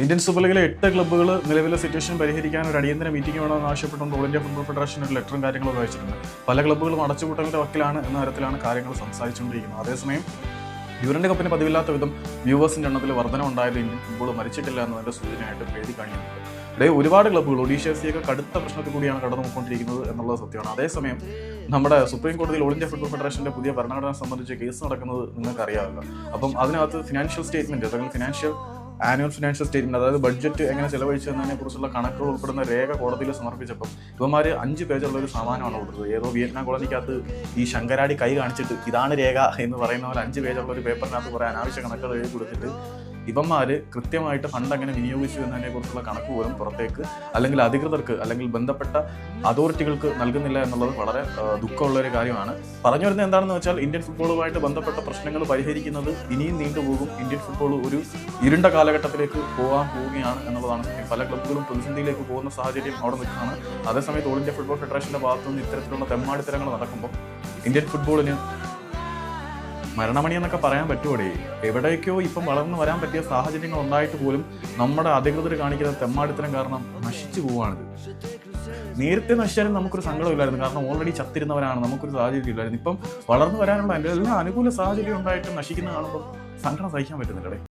Indian super ലീഗിലെ 8 ക്ലബ്ബുകൾ നിലവിലെ സിറ്റുവേഷൻ പരിഹരിക്കാൻ ഒരു അടിയന്തര മീറ്റിംഗ് വേണമെന്ന് ആവശ്യപ്പെട്ടുകൊണ്ട് ഓൾ ഇന്ത്യ ഫുട്ബോൾ ഫെഡറേഷൻ ഒരു ലെറ്ററും കാര്യങ്ങളും അയച്ചിട്ടുണ്ട്. പല ക്ലബ്ബുകളും അടച്ചുപൂട്ടലിന്റെ വക്കിലാണ് എന്ന തരത്തിലാണ് കാര്യങ്ങൾ സംസാരിച്ചുകൊണ്ടിരിക്കുന്നത്. അതേസമയം ഡ്യൂറന്റ് കപ്പിന് പതിവില്ലാത്ത വിധം വ്യൂവേഴ്സിന്റെ എണ്ണത്തിൽ വർധന ഉണ്ടായത് ഇന്ത്യൻ ഫുട്ബോൾ മരിച്ചിട്ടില്ല എന്നതിന്റെ സൂചനയായിട്ട് പേടി കാണിക്കുന്നുണ്ട്. ഇടയിൽ ഒരുപാട് ക്ലബ്ബുകൾ ഒഡീഷ എഫ് സിയൊക്കെ കടുത്ത പ്രശ്നത്തിൽ കൂടിയാണ് കടന്നു പോയിക്കൊണ്ടിരിക്കുന്നത് എന്നുള്ളത് സത്യമാണ്. അതേസമയം നമ്മുടെ സുപ്രീം കോടതിയിൽ ഓൾ ഇന്ത്യ ഫുട്ബോൾ ഫെഡറേഷന്റെ പുതിയ ഭരണഘടന സംബന്ധിച്ച് കേസ് നടക്കുന്നത് നിങ്ങൾക്ക് അറിയാമല്ലോ. അപ്പം അതിനകത്ത് ഫിനാൻഷ്യൽ സ്റ്റേറ്റ്മെന്റ് അല്ലെങ്കിൽ ആനുവൽ ഫിനാൻഷ്യൽ സ്റ്റേറ്റ്മെന്റ്, അതായത് ബഡ്ജറ്റ് എങ്ങനെ ചെലവഴിച്ചു എന്നതിനെ കുറിച്ചുള്ള കണക്കുകൾ ഉൾപ്പെടുന്ന രേഖ കോടതിയിൽ സമർപ്പിച്ചപ്പോൾ ഇവന്മാർ 5 പേജുള്ള ഒരു സാമാനമാണ് കൊടുത്തത്. ഏതോ വിയറ്റ്നാം കോളനിക്കകത്ത് ഈ ശങ്കരാടി കൈ കാണിച്ചിട്ട് ഇതാണ് രേഖ എന്ന് പറയുന്ന പോലെ 5 പേജുള്ള ഒരു പേപ്പറിനകത്ത് കുറേ അനാവശ്യ കണക്കുകൾ എഴുതി കൊടുത്തിട്ട് ഇവന്മാർ കൃത്യമായിട്ട് ഫണ്ട് എങ്ങനെ വിനിയോഗിച്ചു എന്നതിനെ കുറിച്ചുള്ള കണക്ക് പോലും പുറത്തേക്ക് അല്ലെങ്കിൽ അധികൃതർക്ക് അല്ലെങ്കിൽ ബന്ധപ്പെട്ട അതോറിറ്റികൾക്ക് നൽകുന്നില്ല എന്നുള്ളത് വളരെ ദുഃഖമുള്ള ഒരു കാര്യമാണ്. പറഞ്ഞു വരുന്നത് എന്താണെന്ന് വെച്ചാൽ ഇന്ത്യൻ ഫുട്ബോളുമായിട്ട് ബന്ധപ്പെട്ട പ്രശ്നങ്ങൾ പരിഹരിക്കുന്നത് ഇനിയും നീണ്ടുപോകും. ഇന്ത്യൻ ഫുട്ബോൾ ഒരു ഇരുണ്ട കാലഘട്ടത്തിലേക്ക് പോവുകയാണ് എന്നുള്ളതാണ്. പല ക്ലബ്ബുകളും പ്രതിസന്ധിയിലേക്ക് പോകുന്ന സാഹചര്യം അവിടെ നിൽക്കുകയാണ്. അതേസമയത്ത് ഓൾ ഇന്ത്യ ഫുട്ബോൾ ഫെഡറേഷന്റെ ഭാഗത്തു നിന്ന് ഇത്തരത്തിലുള്ള തെമ്മാടിത്തരങ്ങൾ നടക്കുമ്പോൾ ഇന്ത്യൻ ഫുട്ബോളിന് മരണമണി എന്നൊക്കെ പറയാൻ പറ്റുമോടെ? എവിടേക്കോ ഇപ്പം വളർന്നു വരാൻ പറ്റിയ സാഹചര്യങ്ങൾ ഉണ്ടായിട്ട് പോലും നമ്മുടെ അധികൃതർ കാണിക്കുന്ന തെമ്മാടിത്തരം കാരണം നശിച്ചു പോവുകയാണിത്. നേരത്തെ നശിച്ചാലും നമുക്കൊരു സങ്കടമില്ലായിരുന്നു, കാരണം ഓൾറെഡി ചത്തിരുന്നവരാണ്, നമുക്കൊരു സാഹചര്യം ഇല്ലായിരുന്നു. ഇപ്പം വളർന്നു വരാനുള്ള എല്ലാ അനുകൂല സാഹചര്യം ഉണ്ടായിട്ട് നശിക്കുന്ന കാണുമ്പോൾ സങ്കടം സഹിക്കാൻ പറ്റുന്നില്ലേ?